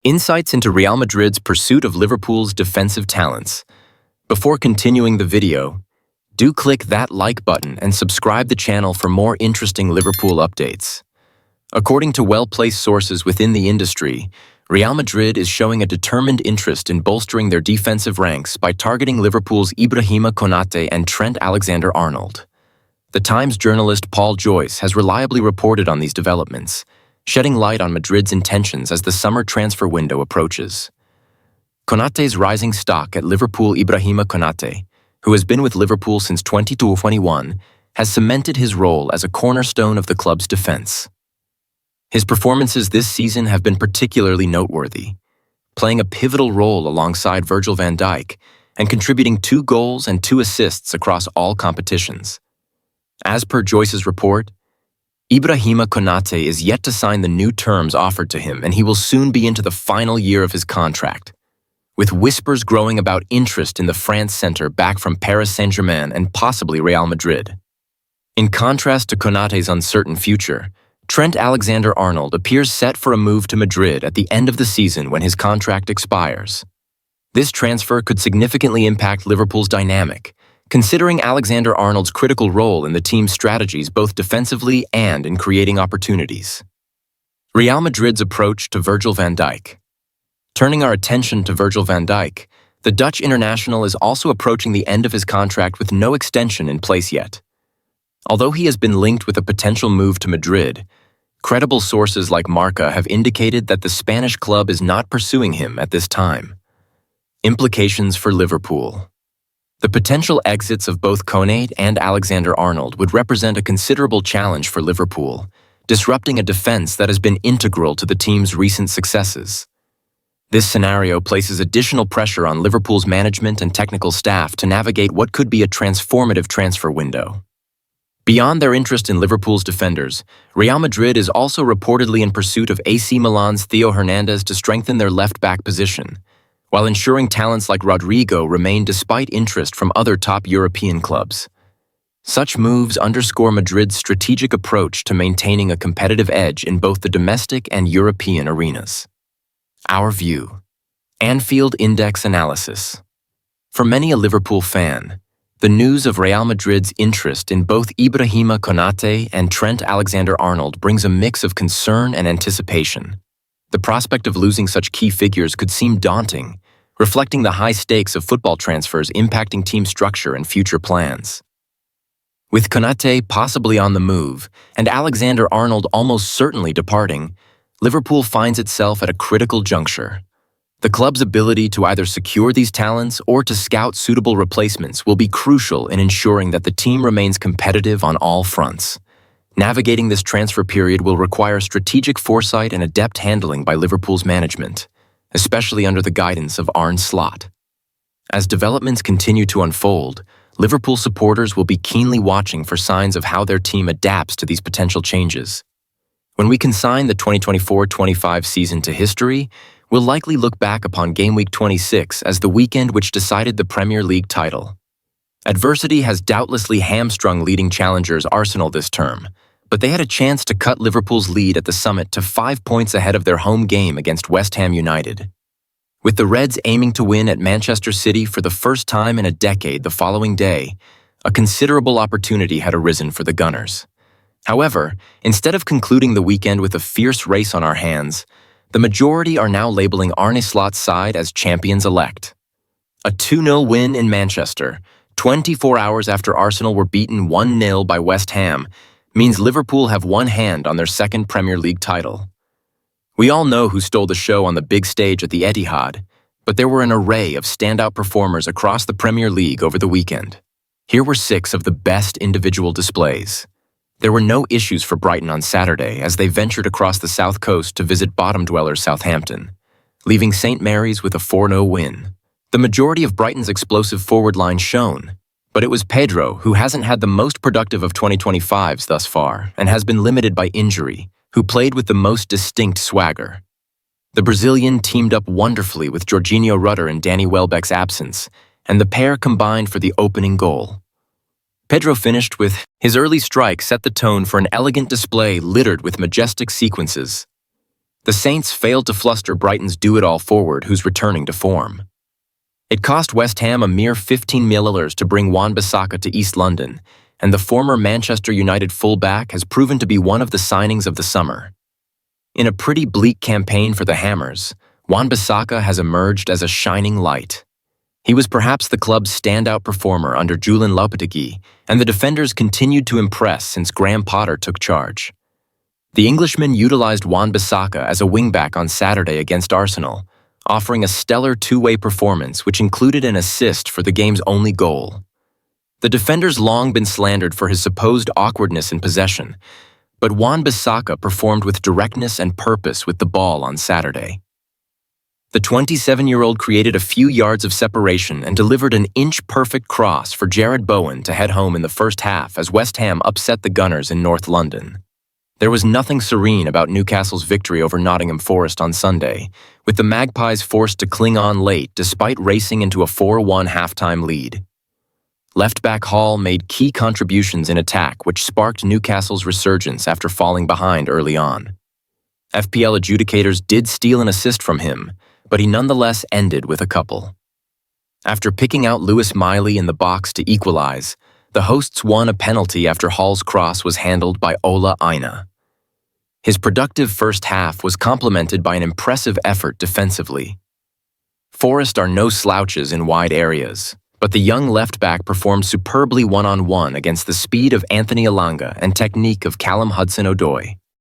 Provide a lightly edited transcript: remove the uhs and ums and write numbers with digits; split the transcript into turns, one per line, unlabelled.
Insights into Real Madrid's pursuit of Liverpool's defensive talents. Before continuing the video, do click that like button and subscribe the channel for more interesting Liverpool updates. According to well-placed sources within the industry, Real Madrid is showing a determined interest in bolstering their defensive ranks by targeting Liverpool's Ibrahima Konate and Trent Alexander-Arnold. The Times journalist Paul Joyce has reliably reported on these developments, shedding light on Madrid's intentions as the summer transfer window approaches. Konate's rising stock at Liverpool. Ibrahima Konate, who has been with Liverpool since 2021, has cemented his role as a cornerstone of the club's defense. His performances this season have been particularly noteworthy, playing a pivotal role alongside Virgil van Dijk and contributing 2 goals and 2 assists across all competitions. As per Joyce's report, Ibrahima Konate is yet to sign the new terms offered to him, and he will soon be into the final year of his contract, with whispers growing about interest in the France center back from Paris Saint-Germain and possibly Real Madrid. In contrast to Konate's uncertain future, Trent Alexander-Arnold appears set for a move to Madrid at the end of the season when his contract expires. This transfer could significantly impact Liverpool's dynamic, considering Alexander-Arnold's critical role in the team's strategies both defensively and in creating opportunities. Real Madrid's approach to Virgil van Dijk. Turning our attention to Virgil van Dijk, the Dutch international is also approaching the end of his contract with no extension in place yet. Although he has been linked with a potential move to Madrid, credible sources like Marca have indicated that the Spanish club is not pursuing him at this time. Implications for Liverpool. The potential exits of both Konate and Alexander-Arnold would represent a considerable challenge for Liverpool, disrupting a defense that has been integral to the team's recent successes. This scenario places additional pressure on Liverpool's management and technical staff to navigate what could be a transformative transfer window. Beyond their interest in Liverpool's defenders, Real Madrid is also reportedly in pursuit of AC Milan's Theo Hernandez to strengthen their left-back position, while ensuring talents like Rodrigo remain despite interest from other top European clubs. Such moves underscore Madrid's strategic approach to maintaining a competitive edge in both the domestic and European arenas. Our view. Anfield Index Analysis. For many a Liverpool fan, the news of Real Madrid's interest in both Ibrahima Konate and Trent Alexander-Arnold brings a mix of concern and anticipation. The prospect of losing such key figures could seem daunting, reflecting the high stakes of football transfers impacting team structure and future plans. With Konate possibly on the move and Alexander-Arnold almost certainly departing, Liverpool finds itself at a critical juncture. The club's ability to either secure these talents or to scout suitable replacements will be crucial in ensuring that the team remains competitive on all fronts. Navigating this transfer period will require strategic foresight and adept handling by Liverpool's management, especially under the guidance of Arne Slot. As developments continue to unfold, Liverpool supporters will be keenly watching for signs of how their team adapts to these potential changes. When we consign the 2024-25 season to history, we'll likely look back upon Game Week 26 as the weekend which decided the Premier League title. Adversity has doubtlessly hamstrung leading challengers Arsenal this term, but they had a chance to cut Liverpool's lead at the summit to 5 points ahead of their home game against West Ham United. With the Reds aiming to win at Manchester City for the first time in a decade the following day, a considerable opportunity had arisen for the Gunners. However, instead of concluding the weekend with a fierce race on our hands, the majority are now labeling Arne Slot's side as champions-elect. A 2-0 win in Manchester, 24 hours after Arsenal were beaten 1-0 by West Ham, means Liverpool have one hand on their second Premier League title. We all know who stole the show on the big stage at the Etihad, but there were an array of standout performers across the Premier League over the weekend. Here were 6 of the best individual displays. There were no issues for Brighton on Saturday as they ventured across the south coast to visit bottom dwellers Southampton, leaving St. Mary's with a 4-0 win. The majority of Brighton's explosive forward line shone, but it was Pedro who hasn't had the most productive of 2025s thus far and has been limited by injury, who played with the most distinct swagger. The Brazilian teamed up wonderfully with Jorginho Rutter in Danny Welbeck's absence, and the pair combined for the opening goal. Pedro finished with his early strike set the tone for an elegant display littered with majestic sequences. The Saints failed to fluster Brighton's do-it-all forward who's returning to form. It cost West Ham a mere $15 million to bring Wan-Bissaka to East London, and the former Manchester United fullback has proven to be one of the signings of the summer. In a pretty bleak campaign for the Hammers, Wan-Bissaka has emerged as a shining light. He was perhaps the club's standout performer under Julian Lopetegui, and the defenders continued to impress since Graham Potter took charge. The Englishman utilized Wan-Bissaka as a wingback on Saturday against Arsenal, offering a stellar two-way performance which included an assist for the game's only goal. The defender's long been slandered for his supposed awkwardness in possession, but Wan-Bissaka performed with directness and purpose with the ball on Saturday. The 27-year-old created a few yards of separation and delivered an inch-perfect cross for Jared Bowen to head home in the first half as West Ham upset the Gunners in North London. There was nothing serene about Newcastle's victory over Nottingham Forest on Sunday, with the Magpies forced to cling on late despite racing into a 4-1 halftime lead. Left-back Hall made key contributions in attack which sparked Newcastle's resurgence after falling behind early on. FPL adjudicators did steal an assist from him, but he nonetheless ended with a couple. After picking out Lewis Miley in the box to equalize, the hosts won a penalty after Hall's cross was handled by Ola Aina. His productive first half was complemented by an impressive effort defensively. Forest are no slouches in wide areas, but the young left-back performed superbly one-on-one against the speed of Anthony Elanga and technique of Callum Hudson-Odoi.